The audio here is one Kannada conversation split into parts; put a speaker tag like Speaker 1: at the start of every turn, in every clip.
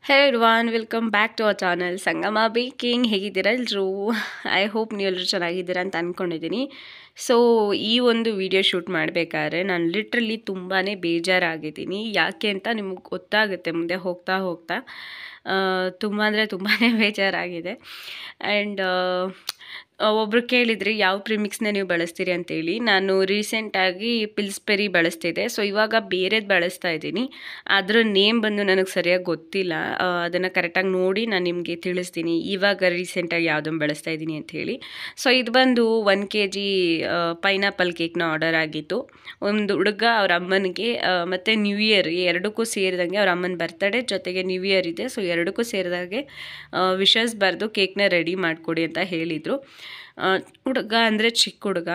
Speaker 1: Hello everyone, welcome back to our channel Sangama baking. ಹೇಗಿದ್ದೀರಾ ಎಲ್ಲರೂ? ಐ ಹೋಪ್ ನೀವೆಲ್ಲರೂ ಚೆನ್ನಾಗಿದ್ದೀರಾ ಅಂತ ಅಂದ್ಕೊಂಡಿದ್ದೀನಿ. ಸೊ ಈ ಒಂದು ವಿಡಿಯೋ ಶೂಟ್ ಮಾಡಬೇಕಾದ್ರೆ ನಾನು ಲಿಟ್ರಲಿ ತುಂಬಾ ಬೇಜಾರಾಗಿದ್ದೀನಿ. ಯಾಕೆ ಅಂತ ನಿಮಗೆ ಗೊತ್ತಾಗುತ್ತೆ ಮುಂದೆ ಹೋಗ್ತಾ ಹೋಗ್ತಾ. ತುಂಬ ಅಂದರೆ ತುಂಬಾ ಬೇಜಾರಾಗಿದೆ. ಆ್ಯಂಡ್ ಒಬ್ಬರು ಕೇಳಿದ್ರಿ ಯಾವ ಪ್ರಿಮಿಕ್ಸ್ನ ನೀವು ಬಳಸ್ತೀರಿ ಅಂತೇಳಿ. ನಾನು ರೀಸೆಂಟಾಗಿ ಪಿಲ್ಸ್ಪೆರಿ ಬಳಸ್ತಿದ್ದೆ. ಸೊ ಇವಾಗ ಬೇರೆದು ಬಳಸ್ತಾ ಇದ್ದೀನಿ. ಅದರ ನೇಮ್ ಬಂದು ನನಗೆ ಸರಿಯಾಗಿ ಗೊತ್ತಿಲ್ಲ. ಅದನ್ನು ಕರೆಕ್ಟಾಗಿ ನೋಡಿ ನಾನು ನಿಮಗೆ ತಿಳಿಸ್ತೀನಿ ಇವಾಗ ರೀಸೆಂಟಾಗಿ ಯಾವುದನ್ನು ಬಳಸ್ತಾ ಇದ್ದೀನಿ ಅಂಥೇಳಿ. ಸೊ ಇದು ಬಂದು 1 kg ಪೈನಾಪಲ್ ಕೇಕ್ನ ಆರ್ಡರ್ ಆಗಿತ್ತು. ಒಂದು ಹುಡುಗ ಅವ್ರ ಅಮ್ಮನಿಗೆ ಮತ್ತು ನ್ಯೂ ಇಯರ್ ಎರಡಕ್ಕೂ ಸೇರಿದಂಗೆ ಅವ್ರ ಅಮ್ಮನ ಬರ್ತಡೇ ಜೊತೆಗೆ ನ್ಯೂ ಇಯರ್ ಇದೆ. ಸೊ ಎರಡಕ್ಕೂ ಸೇರಿದಾಗೆ ವಿಶಸ್ ಬರೆದು ಕೇಕ್ನ ರೆಡಿ ಮಾಡಿಕೊಡಿ ಅಂತ ಹೇಳಿದರು. ಹುಡುಗ ಅಂದರೆ ಚಿಕ್ಕ ಹುಡುಗ,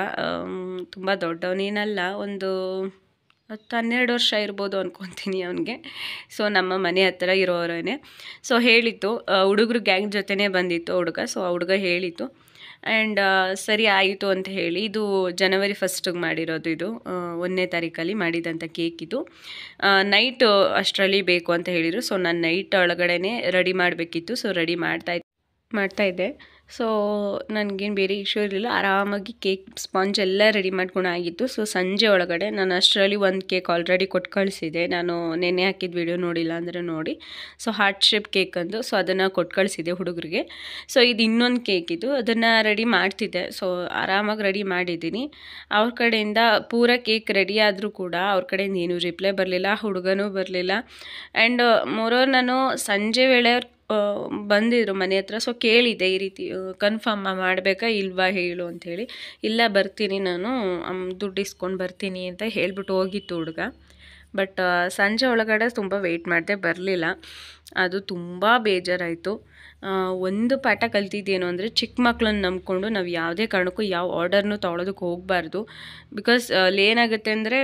Speaker 1: ತುಂಬ ದೊಡ್ಡವನೇನಲ್ಲ, ಒಂದು 10-12 ವರ್ಷ ಇರ್ಬೋದು ಅಂದ್ಕೊತೀನಿ ಅವನಿಗೆ. ಸೊ ನಮ್ಮ ಮನೆ ಹತ್ತಿರ ಇರೋರೇ. ಸೊ ಹೇಳಿತ್ತು, ಹುಡುಗರು ಗ್ಯಾಂಗ್ ಜೊತೆನೇ ಬಂದಿತ್ತು ಹುಡುಗ. ಸೊ ಆ ಹುಡುಗ ಹೇಳಿತ್ತು. ಆ್ಯಂಡ್ ಸರಿ ಆಯಿತು ಅಂತ ಹೇಳಿ, ಇದು ಜನವರಿ 1ಗೆ ಮಾಡಿರೋದು. ಇದು 1ನೇ ತಾರೀಕಲ್ಲಿ ಮಾಡಿದಂಥ ಕೇಕ್ ಇದು. ನೈಟ್ ಅಷ್ಟರಲ್ಲಿ ಬೇಕು ಅಂತ ಹೇಳಿದರು. ಸೊ ನಾನು ನೈಟ್ ಒಳಗಡೆ ರೆಡಿ ಮಾಡಬೇಕಿತ್ತು. ಸೊ ರೆಡಿ ಮಾಡ್ತಾಯಿದ್ದೆ. ಸೊ ನನಗೇನು ಬೇರೆ ಇಶ್ಯೂ ಇರಲಿಲ್ಲ. ಆರಾಮಾಗಿ ಕೇಕ್ ಸ್ಪಾಂಜ್ ಎಲ್ಲ ರೆಡಿ ಮಾಡ್ಕೊಂಡು ಆಗಿತ್ತು. ಸೊ ಸಂಜೆ ಒಳಗಡೆ ನಾನು ಅಷ್ಟರಲ್ಲಿ ಒಂದು ಕೇಕ್ ಆಲ್ರೆಡಿ ಕೊಟ್ಟು ಕಳಿಸಿದೆ. ನಾನು ನೆನ್ನೆ ಹಾಕಿದ ವಿಡಿಯೋ ನೋಡಿಲ್ಲ ಅಂದರೆ ನೋಡಿ. ಸೊ ಹಾರ್ಟ್ ಶೇಪ್ ಕೇಕ್ ಅಂದು, ಸೊ ಅದನ್ನು ಕೊಟ್ಟು ಕಳಿಸಿದೆ ಹುಡುಗರಿಗೆ. ಸೊ ಇದು ಇನ್ನೊಂದು ಕೇಕ್ ಇದು, ಅದನ್ನು ರೆಡಿ ಮಾಡ್ತಿದ್ದೆ. ಸೊ ಆರಾಮಾಗಿ ರೆಡಿ ಮಾಡಿದ್ದೀನಿ. ಅವ್ರ ಕಡೆಯಿಂದ ಪೂರ ಕೇಕ್ ರೆಡಿ ಆದರೂ ಕೂಡ ಅವ್ರ ಕಡೆಯಿಂದ ಏನೂ ರಿಪ್ಲೈ ಬರಲಿಲ್ಲ, ಹುಡುಗನೂ ಬರಲಿಲ್ಲ. ಆ್ಯಂಡ್ ಮೋರೋರ್ ನಾನು ಸಂಜೆ ವೇಳೆ ಬಂದಿದ್ರು ಮನೆ ಹತ್ರ. ಸೊ ಕೇಳಿದೆ, ಈ ರೀತಿ ಕನ್ಫರ್ಮ್ ಮಾಡಬೇಕಾ ಇಲ್ವಾ ಹೇಳು ಅಂಥೇಳಿ. ಇಲ್ಲ ಬರ್ತೀನಿ ನಾನು, ದುಡ್ಡು ಇಸ್ಕೊಂಡು ಬರ್ತೀನಿ ಅಂತ ಹೇಳ್ಬಿಟ್ಟು ಹೋಗಿತ್ತು ಹುಡುಗ. ಬಟ್ ಸಂಜೆ ಒಳಗಡೆ ತುಂಬ ವೆಯ್ಟ್ ಮಾಡಿದೆ, ಬರಲಿಲ್ಲ. ಅದು ತುಂಬ ಬೇಜಾರಾಯಿತು. ಒಂದು ಪಾಠ ಕಲ್ತಿದ್ದೇನು ಅಂದರೆ, ಚಿಕ್ಕ ಮಕ್ಕಳನ್ನ ನಂಬ್ಕೊಂಡು ನಾವು ಯಾವುದೇ ಕಾರಣಕ್ಕೂ ಯಾವ ಆರ್ಡರ್ನೂ ತೊಗೊಳೋದಕ್ಕೆ ಹೋಗಬಾರ್ದು. ಬಿಕಾಸ್ ಏನಾಗುತ್ತೆ ಅಂದರೆ,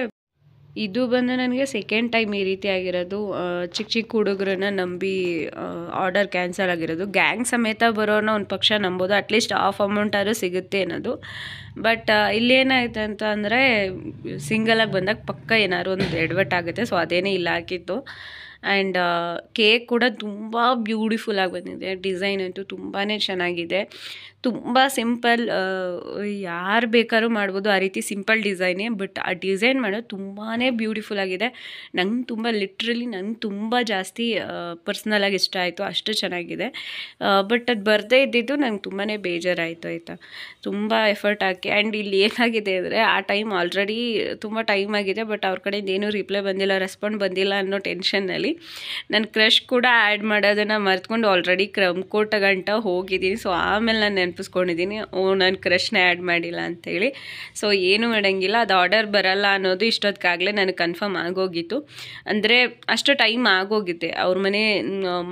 Speaker 1: ಇದು ಬಂದು ನನಗೆ ಸೆಕೆಂಡ್ ಟೈಮ್ ಈ ರೀತಿ ಆಗಿರೋದು. ಚಿಕ್ಕ ಹುಡುಗರನ್ನ ನಂಬಿ ಆರ್ಡರ್ ಕ್ಯಾನ್ಸಲ್ ಆಗಿರೋದು. ಗ್ಯಾಂಗ್ ಸಮೇತ ಬರೋರನ್ನ ಒಂದು ಪಕ್ಷ ನಂಬೋದು, ಅಟ್ಲೀಸ್ಟ್ ಆಫ್ ಅಮೌಂಟ್ ಆದರೂ ಸಿಗುತ್ತೆ ಅನ್ನೋದು. ಬಟ್ ಇಲ್ಲೇನಾಯ್ತು ಅಂತ ಅಂದರೆ, ಸಿಂಗಲಾಗಿ ಬಂದಾಗ ಪಕ್ಕ ಏನಾದ್ರು ಒಂದು ಎಡವಟ್ ಆಗುತ್ತೆ. ಸೊ ಅದೇನೇ ಇಲ್ಲ ಹಾಕಿತ್ತು. ಆ್ಯಂಡ್ ಕೇಕ್ ಕೂಡ ತುಂಬ ಬ್ಯೂಟಿಫುಲ್ಲಾಗಿ ಬಂದಿದೆ. ಡಿಸೈನ್ ಅಂತೂ ತುಂಬಾ ಚೆನ್ನಾಗಿದೆ. ತುಂಬ ಸಿಂಪಲ್, ಯಾರು ಬೇಕಾದ್ರೂ ಮಾಡ್ಬೋದು ಆ ರೀತಿ ಸಿಂಪಲ್ ಡಿಸೈನೇ. ಬಟ್ ಆ ಡಿಸೈನ್ ಮಾಡೋದು ತುಂಬಾ ಬ್ಯೂಟಿಫುಲ್ ಆಗಿದೆ. ನಂಗೆ ತುಂಬ ಲಿಟ್ರಲಿ ನಂಗೆ ತುಂಬ ಜಾಸ್ತಿ ಪರ್ಸ್ನಲಾಗಿ ಇಷ್ಟ ಆಯಿತು, ಅಷ್ಟು ಚೆನ್ನಾಗಿದೆ. ಬಟ್ ಅದು ಬರದೇ ಇದ್ದಿದ್ದು ನಂಗೆ ತುಂಬಾ ಬೇಜಾರಾಯಿತು ಆಯಿತಾ. ತುಂಬ ಎಫರ್ಟ್ ಹಾಕಿ. ಆ್ಯಂಡ್ ಇಲ್ಲಿ ಏನಾಗಿದೆ ಅಂದರೆ, ಆ ಟೈಮ್ ಆಲ್ರೆಡಿ ತುಂಬ ಟೈಮ್ ಆಗಿದೆ. ಬಟ್ ಅವ್ರ ಕಡೆಯಿಂದ ಏನೂ ರಿಪ್ಲೈ ಬಂದಿಲ್ಲ, ರೆಸ್ಪಾಂಡ್ ಬಂದಿಲ್ಲ ಅನ್ನೋ ಟೆನ್ಷನ್ನಲ್ಲಿ ನನ್ನ ಕ್ರಶ್ ಕೂಡ ಆ್ಯಡ್ ಮಾಡೋದನ್ನು ಮರ್ತ್ಕೊಂಡು ಆಲ್ರೆಡಿ ಕ್ರಮ್ಕೋಟ ಗಂಟ ಹೋಗಿದ್ದೀನಿ. ಸೊ ಆಮೇಲೆ ನಾನು ನೆನಪಿಸ್ಕೊಂಡಿದ್ದೀನಿ, ನಾನು ಕ್ರಶ್ನ ಆ್ಯಡ್ ಮಾಡಿಲ್ಲ ಅಂಥೇಳಿ. ಸೊ ಏನೂ ಮಾಡೋಂಗಿಲ್ಲ, ಅದು ಆರ್ಡರ್ ಬರಲ್ಲ ಅನ್ನೋದು ಇಷ್ಟೊತ್ತಿಗಾಗಲೇ ನನಗೆ ಕನ್ಫರ್ಮ್ ಆಗೋಗಿತ್ತು. ಅಂದರೆ ಅಷ್ಟು ಟೈಮ್ ಆಗೋಗಿದೆ. ಅವ್ರ ಮನೆ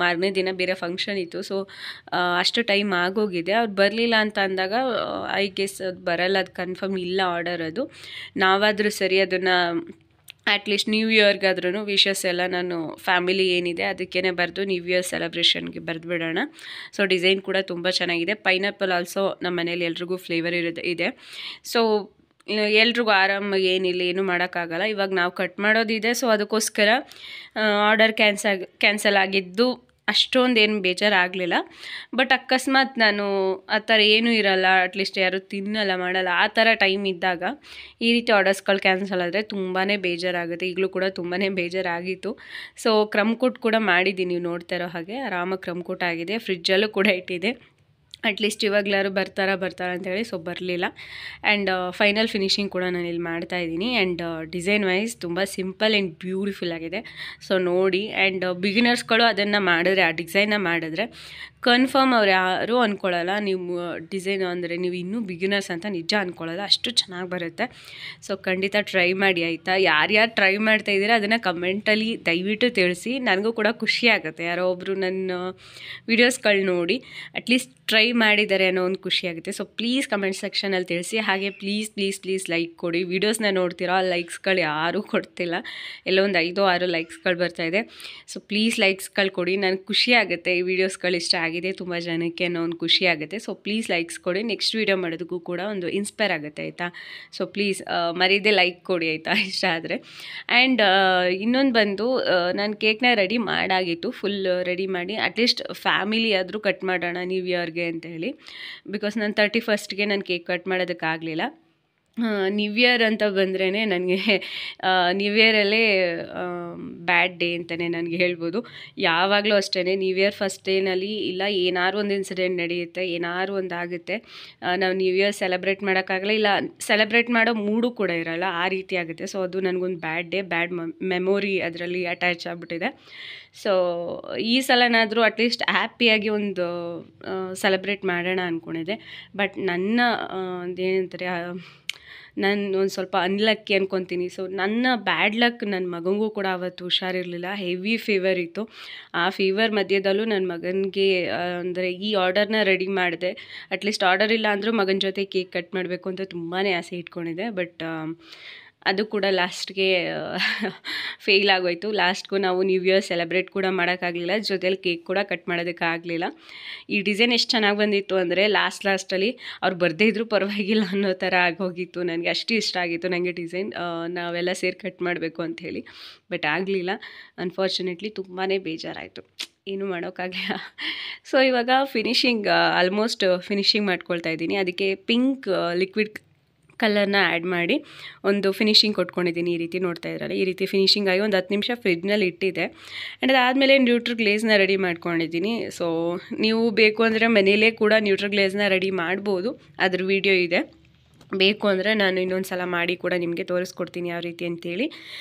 Speaker 1: ಮಾರನೇ ದಿನ ಬೇರೆ ಫಂಕ್ಷನ್ ಇತ್ತು. ಸೊ ಅಷ್ಟು ಟೈಮ್ ಆಗೋಗಿದೆ. ಅವ್ರು ಬರಲಿಲ್ಲ ಅಂತ ಅಂದಾಗ ಐ ಗೆಸ್ ಅದು ಬರಲ್ಲ, ಅದು ಕನ್ಫರ್ಮ್ ಇಲ್ಲ ಆರ್ಡರ್. ಅದು ನಾವಾದರೂ ಸರಿ ಅದನ್ನು ಅಟ್ಲೀಸ್ಟ್ ನ್ಯೂ ಇಯರ್ಗಾದ್ರೂ ವಿಶಸ್ ಎಲ್ಲ ನಾನು ಫ್ಯಾಮಿಲಿ ಏನಿದೆ ಅದಕ್ಕೇ ಬರೆದು ನ್ಯೂ ಇಯರ್ ಸೆಲೆಬ್ರೇಷನ್ಗೆ ಬರೆದುಬಿಡೋಣ. ಸೊ ಡಿಸೈನ್ ಕೂಡ ತುಂಬ ಚೆನ್ನಾಗಿದೆ. ಪೈನಾಪಲ್ ಆಲ್ಸೋ ನಮ್ಮ ಮನೇಲಿ ಎಲ್ರಿಗೂ ಫ್ಲೇವರ್ ಇದೆ. ಸೊ ಎಲ್ರಿಗೂ ಆರಾಮಾಗಿ ಏನಿಲ್ಲ, ಏನೂ ಮಾಡೋಕ್ಕಾಗಲ್ಲ. ಇವಾಗ ನಾವು ಕಟ್ ಮಾಡೋದಿದೆ. ಸೊ ಅದಕ್ಕೋಸ್ಕರ ಆರ್ಡರ್ ಕ್ಯಾನ್ಸಲ್ ಆಗಿದ್ದು ಅಷ್ಟೊಂದೇನು ಬೇಜಾರಾಗಲಿಲ್ಲ. ಬಟ್ ಅಕಸ್ಮಾತ್ ನಾನು ಆ ಥರ ಏನೂ ಇರಲ್ಲ, ಅಟ್ಲೀಸ್ಟ್ ಯಾರೂ ತಿನ್ನಲ್ಲ ಮಾಡಲ್ಲ, ಆ ಥರ ಟೈಮ್ ಇದ್ದಾಗ ಈ ರೀತಿ ಆರ್ಡರ್ಸ್ಗಳು ಕ್ಯಾನ್ಸಲ್ ಆದರೆ ತುಂಬಾ ಬೇಜಾರಾಗುತ್ತೆ. ಈಗಲೂ ಕೂಡ ತುಂಬಾ ಬೇಜಾರಾಗಿತ್ತು. ಸೊ ಕ್ರಮ್ಕೋಟ್ ಕೂಡ ಮಾಡಿದ್ದೀನಿ, ನೀವು ನೋಡ್ತಾ ಇರೋ ಹಾಗೆ ಆರಾಮಾಗಿ ಕ್ರಮ್ಕೋಟ್ ಆಗಿದೆ. ಫ್ರಿಜ್ಜಲ್ಲೂ ಕೂಡ ಇಟ್ಟಿದೆ. ಅಟ್ಲೀಸ್ಟ್ ಇವಾಗಲಾರು ಬರ್ತಾರಾ ಅಂತೇಳಿ. ಸೊ ಬರಲಿಲ್ಲ. ಆ್ಯಂಡ್ ಫೈನಲ್ ಫಿನಿಶಿಂಗ್ ಕೂಡ ನಾನು ಇಲ್ಲಿ ಮಾಡ್ತಾಯಿದ್ದೀನಿ. ಆ್ಯಂಡ್ ಡಿಸೈನ್ ವೈಸ್ ತುಂಬ ಸಿಂಪಲ್ ಆ್ಯಂಡ್ ಬ್ಯೂಟಿಫುಲ್ ಆಗಿದೆ. ಸೊ ನೋಡಿ. ಆ್ಯಂಡ್ ಬಿಗಿನರ್ಸ್ಗಳು ಅದನ್ನು ಮಾಡಿದ್ರೆ, ಆ ಡಿಸೈನ್ನ ಮಾಡಿದ್ರೆ ಕನ್ಫರ್ಮ್ ಅವ್ರು ಯಾರೂ ಅಂದ್ಕೊಳ್ಳಲ್ಲ ನೀವು ಡಿಸೈನ್ ಅಂದರೆ ನೀವು ಇನ್ನೂ ಬಿಗಿನರ್ಸ್ ಅಂತ ನಿಜ ಅಂದ್ಕೊಳ್ಳಲ್ಲ, ಅಷ್ಟು ಚೆನ್ನಾಗಿ ಬರುತ್ತೆ. ಸೊ ಖಂಡಿತ ಟ್ರೈ ಮಾಡಿ ಆಯಿತಾ. ಯಾರ್ಯಾರು ಟ್ರೈ ಮಾಡ್ತಾಯಿದ್ದೀರಾ ಅದನ್ನು ಕಮೆಂಟಲ್ಲಿ ದಯವಿಟ್ಟು ತಿಳಿಸಿ. ನನಗೂ ಕೂಡ ಖುಷಿ ಆಗುತ್ತೆ, ಯಾರೋ ಒಬ್ಬರು ನನ್ನ ವೀಡಿಯೋಸ್ಗಳು ನೋಡಿ ಅಟ್ಲೀಸ್ಟ್ ಟ್ರೈ ಮಾಡಿದ್ದಾರೆ ಅನ್ನೋ ಒಂದು ಖುಷಿ ಆಗುತ್ತೆ. ಸೊ ಪ್ಲೀಸ್ ಕಮೆಂಟ್ ಸೆಕ್ಷನಲ್ಲಿ ತಿಳಿಸಿ. ಹಾಗೆ ಪ್ಲೀಸ್ ಲೈಕ್ ಕೊಡಿ. ವೀಡಿಯೋಸ್ನ ನೋಡ್ತೀರಾ, ಲೈಕ್ಸ್ಗಳು ಯಾರೂ ಕೊಡ್ತಿಲ್ಲ, ಎಲ್ಲೋ ಒಂದು 5-6 ಲೈಕ್ಸ್ಗಳು ಬರ್ತಾಯಿದೆ. ಸೊ ಪ್ಲೀಸ್ ಲೈಕ್ಸ್ಗಳು ಕೊಡಿ, ನನಗೆ ಖುಷಿ ಆಗುತ್ತೆ. ಈ ವೀಡಿಯೋಸ್ಗಳು ಇಷ್ಟ ಆಗಿದೆ ತುಂಬ ಜನಕ್ಕೆ ಅನ್ನೋ ಒಂದು ಖುಷಿ ಆಗುತ್ತೆ. ಸೊ ಪ್ಲೀಸ್ ಲೈಕ್ಸ್ ಕೊಡಿ, ನೆಕ್ಸ್ಟ್ ವೀಡಿಯೋ ಮಾಡೋದಕ್ಕೂ ಕೂಡ ಒಂದು ಇನ್ಸ್ಪೈರ್ ಆಗುತ್ತೆ ಆಯಿತಾ. ಸೊ ಪ್ಲೀಸ್ ಮರೀದೆ ಲೈಕ್ ಕೊಡಿ ಆಯಿತಾ, ಇಷ್ಟ ಆದರೆ. ಆ್ಯಂಡ್ ಇನ್ನೊಂದು ಬಂದು ನಾನು ಕೇಕ್ನ ರೆಡಿ ಮಾಡಾಗಿತ್ತು, ಫುಲ್ ರೆಡಿ ಮಾಡಿ ಅಟ್ಲೀಸ್ಟ್ ಫ್ಯಾಮಿಲಿ ಆದರೂ ಕಟ್ ಮಾಡೋಣ ನ್ಯೂ ಇಯರ್ಗೆ ಅಂತ ಹೇಳಿ. ಬಿಕಾಸ್ ನಾನು 31st ನಾನು ಕೇಕ್ ಕಟ್ ಮಾಡೋದಕ್ಕಾಗಲಿಲ್ಲ. ನ್ಯೂ ಇಯರ್ ಅಂತ ಬಂದ್ರೇ ನನಗೆ ನ್ಯೂ ಇಯರಲ್ಲೇ ಬ್ಯಾಡ್ ಡೇ ಅಂತಲೇ ನನಗೆ ಹೇಳ್ಬೋದು. ಯಾವಾಗಲೂ ಅಷ್ಟೇ ನ್ಯೂ ಇಯರ್ ಫಸ್ಟ್ ಡೇನಲ್ಲಿ ಇಲ್ಲ ಏನಾದ್ರು ಒಂದು ಇನ್ಸಿಡೆಂಟ್ ನಡೆಯುತ್ತೆ, ಏನಾದ್ರು ಒಂದು ಆಗುತ್ತೆ, ನಾವು ನ್ಯೂ ಇಯರ್ ಸೆಲೆಬ್ರೇಟ್ ಮಾಡೋಕ್ಕಾಗಲ್ಲ, ಇಲ್ಲ ಸೆಲೆಬ್ರೇಟ್ ಮಾಡೋ ಮೂಡು ಕೂಡ ಇರೋಲ್ಲ, ಆ ರೀತಿ ಆಗುತ್ತೆ. ಸೊ ಅದು ನನಗೊಂದು ಬ್ಯಾಡ್ ಡೇ, ಬ್ಯಾಡ್ ಮೆಮೊರಿ ಅದರಲ್ಲಿ ಅಟ್ಯಾಚ್ ಆಗಿಬಿಟ್ಟಿದೆ. ಸೊ ಈ ಸಲನಾದರೂ ಅಟ್ಲೀಸ್ಟ್ ಹ್ಯಾಪಿಯಾಗಿ ಒಂದು ಸೆಲೆಬ್ರೇಟ್ ಮಾಡೋಣ ಅಂದ್ಕೊಂಡಿದ್ದೆ. ಬಟ್ ನನ್ನ ಅದೇನಂತಾರೆ, ನಾನು ಒಂದು ಸ್ವಲ್ಪ ಅನ್ಲಕ್ಕಿ ಅಂದ್ಕೊತೀನಿ. ಸೊ ನನ್ನ ಬ್ಯಾಡ್ ಲಕ್, ನನ್ನ ಮಗನಿಗೂ ಕೂಡ ಅವತ್ತು ಹುಷಾರಿರಲಿಲ್ಲ, ಹೆವಿ ಫೀವರ್ ಇತ್ತು. ಆ ಫೀವರ್ ಮಧ್ಯದಲ್ಲೂ ನನ್ನ ಮಗನಿಗೆ ಅಂದರೆ ಈ ಆರ್ಡರ್ನ ರೆಡಿ ಮಾಡಿದೆ. ಅಟ್ಲೀಸ್ಟ್ ಆರ್ಡರ್ ಇಲ್ಲ ಅಂದರೂ ಮಗನ ಜೊತೆ ಕೇಕ್ ಕಟ್ ಮಾಡಬೇಕು ಅಂತ ತುಂಬಾ ಆಸೆ ಇಟ್ಕೊಂಡಿದ್ದೆ. ಬಟ್ ಅದು ಕೂಡ ಲಾಸ್ಟ್ಗೆ ಫೇಲ್ ಆಗೋಯಿತು. ಲಾಸ್ಟ್ಗೂ ನಾವು ನ್ಯೂ ಇಯರ್ ಸೆಲೆಬ್ರೇಟ್ ಕೂಡ ಮಾಡೋಕ್ಕಾಗಲಿಲ್ಲ, ಜೊತೆಲಿ ಕೇಕ್ ಕೂಡ ಕಟ್ ಮಾಡೋದಕ್ಕಾಗಲಿಲ್ಲ. ಈ ಡಿಸೈನ್ ಎಷ್ಟು ಚೆನ್ನಾಗಿ ಬಂದಿತ್ತು ಅಂದರೆ ಲಾಸ್ಟಲ್ಲಿ ಅವ್ರು ಬರದೇ ಇದ್ರೂ ಪರವಾಗಿಲ್ಲ ಅನ್ನೋ ಥರ ಆಗೋಗಿತ್ತು. ನನಗೆ ಅಷ್ಟು ಇಷ್ಟ ಆಗಿತ್ತು ನನಗೆ ಡಿಸೈನ್, ನಾವೆಲ್ಲ ಸೇರಿ ಕಟ್ ಮಾಡಬೇಕು ಅಂಥೇಳಿ. ಬಟ್ ಆಗಲಿಲ್ಲ, ಅನ್ಫಾರ್ಚುನೇಟ್ಲಿ ತುಂಬಾ ಬೇಜಾರಾಯಿತು, ಏನೂ ಮಾಡೋಕ್ಕಾಗಲಿಲ್ಲ. ಸೊ ಇವಾಗ ಆಲ್ಮೋಸ್ಟ್ ಫಿನಿಶಿಂಗ್ ಮಾಡ್ಕೊಳ್ತಾ ಇದ್ದೀನಿ. ಅದಕ್ಕೆ ಪಿಂಕ್ ಲಿಕ್ವಿಡ್ ಕಲರ್ನ ಆ್ಯಡ್ ಮಾಡಿ ಒಂದು ಫಿನಿಶಿಂಗ್ ಕೊಟ್ಕೊಂಡಿದ್ದೀನಿ. ಈ ರೀತಿ ನೋಡ್ತಾ ಇದ್ರಲ್ಲ, ಈ ರೀತಿ ಫಿನಿಶಿಂಗ್ ಆಗಿ ಒಂದು 10 ನಿಮಿಷ ಫ್ರಿಡ್ಜ್ನಲ್ಲಿ ಇಟ್ಟಿದ್ದೆ. ಆ್ಯಂಡ್ ಅದಾದಮೇಲೆ ನ್ಯೂಟ್ರಿ ಗ್ಲೇಸ್ನ ರೆಡಿ ಮಾಡ್ಕೊಂಡಿದ್ದೀನಿ. ಸೊ ನೀವು ಬೇಕು ಅಂದರೆ ಮನೇಲೇ ಕೂಡ ನ್ಯೂಟ್ರಿ ಗ್ಲೇಸ್ನ ರೆಡಿ ಮಾಡ್ಬೋದು, ಅದ್ರ ವಿಡಿಯೋ ಇದೆ. ಬೇಕು ಅಂದರೆ ನಾನು ಇನ್ನೊಂದು ಸಲ ಮಾಡಿ ಕೂಡ ನಿಮಗೆ ತೋರಿಸ್ಕೊಡ್ತೀನಿ ಯಾವ ರೀತಿ ಅಂತೇಳಿ.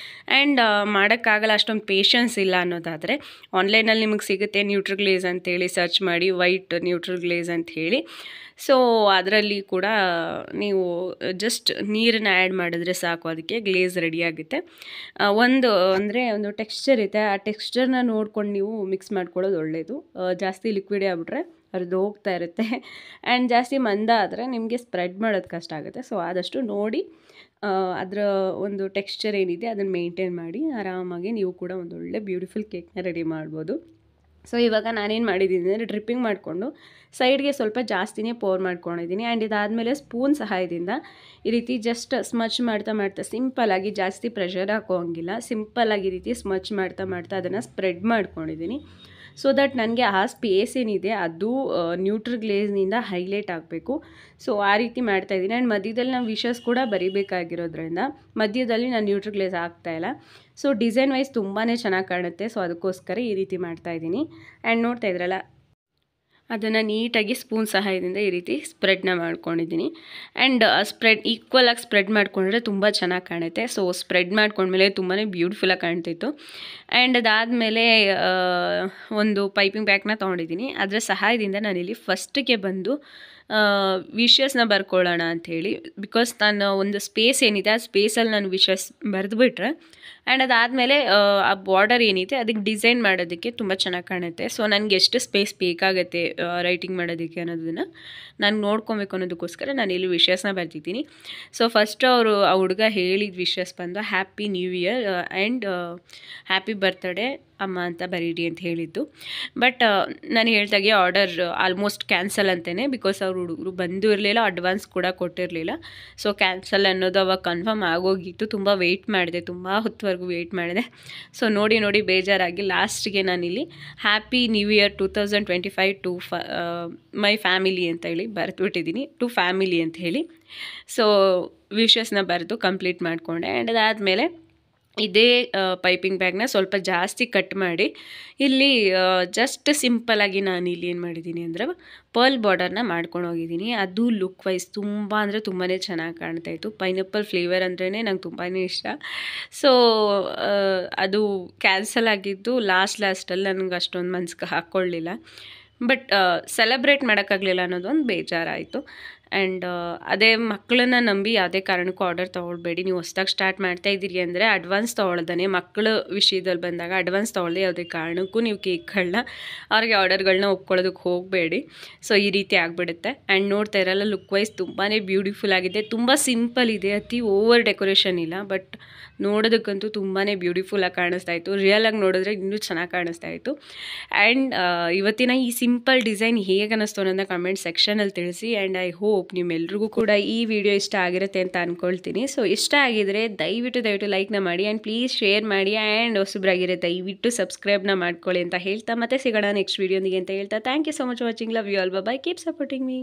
Speaker 1: ಆ್ಯಂಡ್ ಮಾಡೋಕ್ಕಾಗಲ್ಲ, ಅಷ್ಟೊಂದು ಪೇಷನ್ಸ್ ಇಲ್ಲ ಅನ್ನೋದಾದರೆ ಆನ್ಲೈನಲ್ಲಿ ನಿಮಗೆ ಸಿಗುತ್ತೆ ನ್ಯೂಟ್ರಿ ಗ್ಲೇಸ್ ಅಂತೇಳಿ, ಸರ್ಚ್ ಮಾಡಿ ವೈಟ್ ನ್ಯೂಟ್ರಿ ಗ್ಲೇಸ್ ಅಂಥೇಳಿ. ಸೊ ಅದರಲ್ಲಿ ಕೂಡ ನೀವು ಜಸ್ಟ್ ನೀರನ್ನ ಆ್ಯಡ್ ಮಾಡಿದ್ರೆ ಸಾಕು, ಅದಕ್ಕೆ ಗ್ಲೇಸ್ ರೆಡಿ ಆಗುತ್ತೆ. ಒಂದು ಟೆಕ್ಸ್ಚರ್ ಇದೆ, ಆ ಟೆಕ್ಸ್ಚರ್ನ ನೋಡ್ಕೊಂಡು ನೀವು ಮಿಕ್ಸ್ ಮಾಡ್ಕೊಳ್ಳೋದು ಒಳ್ಳೆಯದು. ಜಾಸ್ತಿ ಲಿಕ್ವಿಡ್ ಆಗಿಬಿಟ್ರೆ ಹರಿದು ಹೋಗ್ತಾ ಇರುತ್ತೆ. ಆ್ಯಂಡ್ ಜಾಸ್ತಿ ಮಂದ ಆದರೆ ನಿಮಗೆ ಸ್ಪ್ರೆಡ್ ಮಾಡೋದು ಕಷ್ಟ ಆಗುತ್ತೆ. ಸೊ ಆದಷ್ಟು ನೋಡಿ ಅದರ ಒಂದು ಟೆಕ್ಸ್ಚರ್ ಏನಿದೆ ಅದನ್ನು ಮೇಂಟೈನ್ ಮಾಡಿ ಆರಾಮಾಗಿ ನೀವು ಕೂಡ ಒಂದು ಒಳ್ಳೆ ಬ್ಯೂಟಿಫುಲ್ ಕೇಕ್ನ ರೆಡಿ ಮಾಡ್ಬೋದು. ಸೊ ಇವಾಗ ನಾನೇನು ಮಾಡಿದ್ದೀನಿ ಅಂದರೆ ಡ್ರಿಪ್ಪಿಂಗ್ ಮಾಡಿಕೊಂಡು ಸೈಡ್ಗೆ ಸ್ವಲ್ಪ ಜಾಸ್ತಿನೇ ಪೋರ್ ಮಾಡ್ಕೊಂಡಿದ್ದೀನಿ. ಆ್ಯಂಡ್ ಇದಾದಮೇಲೆ ಸ್ಪೂನ್ ಸಹಾಯದಿಂದ ಈ ರೀತಿ ಜಸ್ಟ್ ಸ್ಮಚ್ ಮಾಡ್ತಾ ಸಿಂಪಲ್ಲಾಗಿ, ಜಾಸ್ತಿ ಪ್ರೆಷರ್ ಹಾಕೋಂಗಿಲ್ಲ, ಸಿಂಪಲ್ಲಾಗಿ ಈ ರೀತಿ ಸ್ಮಚ್ ಮಾಡ್ತಾ ಅದನ್ನು ಸ್ಪ್ರೆಡ್ ಮಾಡ್ಕೊಂಡಿದ್ದೀನಿ. ಸೊ ದಟ್ ನನಗೆ ಆ ಸ್ಪೇಸ್ ಏನಿದೆ ಅದು ನ್ಯೂಟ್ರಿ ಗ್ಲೇಸ್ನಿಂದ ಹೈಲೈಟ್ ಆಗಬೇಕು. ಸೊ ಆ ರೀತಿ ಮಾಡ್ತಾಯಿದ್ದೀನಿ. ಆ್ಯಂಡ್ ಮಧ್ಯದಲ್ಲಿ ನಾವು ವಿಷಸ್ ಕೂಡ ಬರೀಬೇಕಾಗಿರೋದ್ರಿಂದ ಮಧ್ಯದಲ್ಲಿ ನಾನು ನ್ಯೂಟ್ರಿ ಗ್ಲೇಸ್ ಹಾಕ್ತಾಯಿಲ್ಲ. ಸೊ ಡಿಸೈನ್ ವೈಸ್ ತುಂಬಾ ಚೆನ್ನಾಗಿ ಕಾಣುತ್ತೆ. ಸೊ ಅದಕ್ಕೋಸ್ಕರ ಈ ರೀತಿ ಮಾಡ್ತಾಯಿದ್ದೀನಿ. ಆ್ಯಂಡ್ ನೋಡ್ತಾ ಇದ್ರಲ್ಲ, ಅದನ್ನು ನೀಟಾಗಿ ಸ್ಪೂನ್ ಸಹಾಯದಿಂದ ಈ ರೀತಿ ಸ್ಪ್ರೆಡ್ನ ಮಾಡ್ಕೊಂಡಿದ್ದೀನಿ. ಆ್ಯಂಡ್ ಈಕ್ವಲಾಗಿ ಸ್ಪ್ರೆಡ್ ಮಾಡಿಕೊಂಡ್ರೆ ತುಂಬ ಚೆನ್ನಾಗಿ ಕಾಣುತ್ತೆ. ಸೊ ಸ್ಪ್ರೆಡ್ ಮಾಡ್ಕೊಂಡ್ಮೇಲೆ ತುಂಬಾ ಬ್ಯೂಟಿಫುಲ್ಲಾಗಿ ಕಾಣ್ತಿತ್ತು. ಆ್ಯಂಡ್ ಅದಾದಮೇಲೆ ಒಂದು ಪೈಪಿಂಗ್ ಬ್ಯಾಗ್ನ ತೊಗೊಂಡಿದ್ದೀನಿ. ಅದರ ಸಹಾಯದಿಂದ ನಾನಿಲ್ಲಿ ಫಸ್ಟಿಗೆ ಬಂದು ವಿಷಸ್ನ ಬರ್ಕೊಳ್ಳೋಣ ಅಂಥೇಳಿ. ಬಿಕಾಸ್ ನಾನು ಒಂದು ಸ್ಪೇಸ್ ಏನಿದೆ ಆ ಸ್ಪೇಸಲ್ಲಿ ನಾನು ವಿಷಸ್ ಬರೆದುಬಿಟ್ರೆ ಆ್ಯಂಡ್ ಅದಾದಮೇಲೆ ಆ ಬಾರ್ಡರ್ ಏನಿದೆ ಅದಕ್ಕೆ ಡಿಸೈನ್ ಮಾಡೋದಕ್ಕೆ ತುಂಬ ಚೆನ್ನಾಗಿ ಕಾಣುತ್ತೆ. ಸೊ ನನಗೆ ಎಷ್ಟು ಸ್ಪೇಸ್ ಬೇಕಾಗುತ್ತೆ ರೈಟಿಂಗ್ ಮಾಡೋದಕ್ಕೆ ಅನ್ನೋದನ್ನು ನಾನು ನೋಡ್ಕೊಬೇಕು ಅನ್ನೋದಕ್ಕೋಸ್ಕರ ನಾನು ಇಲ್ಲಿ ವಿಷಸ್ನ ಬರ್ತಿದ್ದೀನಿ. ಸೊ ಫಸ್ಟ್ ಆ ಹುಡುಗ ಹೇಳಿದ ವಿಷಸ್ ಬಂದು happy new year and happy birthday ಅಮ್ಮ ಅಂತ ಬರೀರಿ ಅಂತ ಹೇಳಿದ್ದು. ಬಟ್ ನಾನು ಹೇಳ್ದಾಗೆ ಆರ್ಡರ್ ಆಲ್ಮೋಸ್ಟ್ ಕ್ಯಾನ್ಸಲ್ ಅಂತಲೇ, ಬಿಕಾಸ್ ಅವ್ರು ಹುಡುಗರು ಬಂದು ಇರಲಿಲ್ಲ, ಅಡ್ವಾನ್ಸ್ ಕೂಡ ಕೊಟ್ಟಿರಲಿಲ್ಲ. ಸೊ ಕ್ಯಾನ್ಸಲ್ ಅನ್ನೋದು ಅವಾಗ ಕನ್ಫರ್ಮ್ ಆಗೋಗಿತ್ತು. ತುಂಬ ವೆಯ್ಟ್ ಮಾಡಿದೆ, ತುಂಬ ಹೊತ್ತವರೆಗೂ ವೆಯ್ಟ್ ಮಾಡಿದೆ. ಸೊ ನೋಡಿ ಬೇಜಾರಾಗಿ ಲಾಸ್ಟಿಗೆ ನಾನಿಲ್ಲಿ happy new year 2025 to my family ಅಂತ ಹೇಳಿ ಬರೆದ್ಬಿಟ್ಟಿದ್ದೀನಿ, ಟು ಫ್ಯಾಮಿಲಿ ಅಂತ ಹೇಳಿ. ಸೊ ವಿಷಸ್ನ ಬರೆದು ಕಂಪ್ಲೀಟ್ ಮಾಡಿಕೊಂಡೆ. ಆ್ಯಂಡ್ ಅದಾದಮೇಲೆ ಇದೇ ಪೈಪಿಂಗ್ ಬ್ಯಾಗ್ನ ಸ್ವಲ್ಪ ಜಾಸ್ತಿ ಕಟ್ ಮಾಡಿ ಇಲ್ಲಿ ಜಸ್ಟ್ ಸಿಂಪಲ್ಲಾಗಿ ನಾನು ಇಲ್ಲಿ ಏನು ಮಾಡಿದ್ದೀನಿ ಅಂದರೆ ಪರ್ಲ್ ಬಾರ್ಡರ್ನ ಮಾಡ್ಕೊಂಡು ಹೋಗಿದ್ದೀನಿ. ಅದು ಲುಕ್ ವೈಸ್ ತುಂಬ ಅಂದರೆ ತುಂಬಾ ಚೆನ್ನಾಗಿ ಕಾಣ್ತಾಯಿತ್ತು. ಪೈನಾಪಲ್ ಫ್ಲೇವರ್ ಅಂದ್ರೇ ನಂಗೆ ತುಂಬಾ ಇಷ್ಟ. ಸೊ ಅದು ಕ್ಯಾನ್ಸಲ್ ಆಗಿದ್ದು ಲಾಸ್ಟಲ್ಲಿ ನನಗೆ ಅಷ್ಟೊಂದು ಮನ್ಸಿಗೆ ಹಾಕ್ಕೊಳ್ಳಿಲ್ಲ. ಬಟ್ ಸೆಲೆಬ್ರೇಟ್ ಮಾಡೋಕ್ಕಾಗಲಿಲ್ಲ ಅನ್ನೋದೊಂದು ಬೇಜಾರಾಯಿತು. ಆ್ಯಂಡ್ ಅದೇ ಮಕ್ಕಳನ್ನ ನಂಬಿ ಯಾವುದೇ ಕಾರಣಕ್ಕೂ ಆರ್ಡರ್ ತೊಗೊಳ್ಬೇಡಿ. ನೀವು ಹೊಸ್ದಾಗಿ ಸ್ಟಾರ್ಟ್ ಮಾಡ್ತಾ ಇದ್ದೀರಿ ಅಂದರೆ ಅಡ್ವಾನ್ಸ್ ತೊಗೊಳ್ದೇ, ಮಕ್ಕಳ ವಿಷಯದಲ್ಲಿ ಬಂದಾಗ ಅಡ್ವಾನ್ಸ್ ತೊಗೊಳ್ದೆ ಯಾವುದೇ ಕಾರಣಕ್ಕೂ ನೀವು ಕೇಕ್ಗಳನ್ನ ಅವ್ರಿಗೆ ಆರ್ಡರ್ಗಳನ್ನ ಒಪ್ಕೊಳ್ಳೋದಕ್ಕೆ ಹೋಗಬೇಡಿ. ಸೊ ಈ ರೀತಿ ಆಗಿಬಿಡುತ್ತೆ. ಆ್ಯಂಡ್ ನೋಡ್ತಾ ಇರಲ್ಲ, ಲುಕ್ ವೈಸ್ ತುಂಬಾ ಬ್ಯೂಟಿಫುಲ್ ಆಗಿದೆ. ತುಂಬ ಸಿಂಪಲ್ ಇದೆ, ಅತಿ ಓವರ್ ಡೆಕೋರೇಷನ್ ಇಲ್ಲ. ಬಟ್ ನೋಡೋದಕ್ಕಂತೂ ತುಂಬಾ ಬ್ಯೂಟಿಫುಲ್ಲಾಗಿ ಕಾಣಿಸ್ತಾ ಇತ್ತು. ರಿಯಲಾಗಿ ನೋಡಿದ್ರೆ ಇನ್ನೂ ಚೆನ್ನಾಗಿ ಕಾಣಿಸ್ತಾ ಇತ್ತು. ಆ್ಯಂಡ್ ಇವತ್ತಿನ ಈ ಸಿಂಪಲ್ ಡಿಸೈನ್ ಹೇಗೆ ಅನ್ನಿಸ್ತು ಅನ್ನೋದನ್ನ ಕಮೆಂಟ್ ಸೆಕ್ಷನಲ್ಲಿ ತಿಳಿಸಿ. ಆ್ಯಂಡ್ ಐ ಹೋಪ್ ನಿಮ್ಮೆಲ್ರಿಗೂ ಕೂಡ ಈ ವಿಡಿಯೋ ಇಷ್ಟ ಆಗಿರುತ್ತೆ ಅಂತ ಅಂದ್ಕೊಳ್ತೀನಿ. ಸೊ ಇಷ್ಟ ಆಗಿದರೆ ದಯವಿಟ್ಟು ಲೈಕ್ನ ಮಾಡಿ ಆ್ಯಂಡ್ ಪ್ಲೀಸ್ ಶೇರ್ ಮಾಡಿ. ಆ್ಯಂಡ್ ಹೊಸಬ್ರಾಗಿರೋ ದಯವಿಟ್ಟು ಸಬ್ಸ್ಕ್ರೈಬ್ನ ಮಾಡ್ಕೊಳ್ಳಿ ಅಂತ ಹೇಳ್ತಾ ಮತ್ತೆ ಸಿಗೋಣ ನೆಕ್ಸ್ಟ್ ವೀಡಿಯೋನಿಗೆ ಅಂತ ಹೇಳ್ತಾ thank you so much watching. Love you all. Bye. Keep supporting me.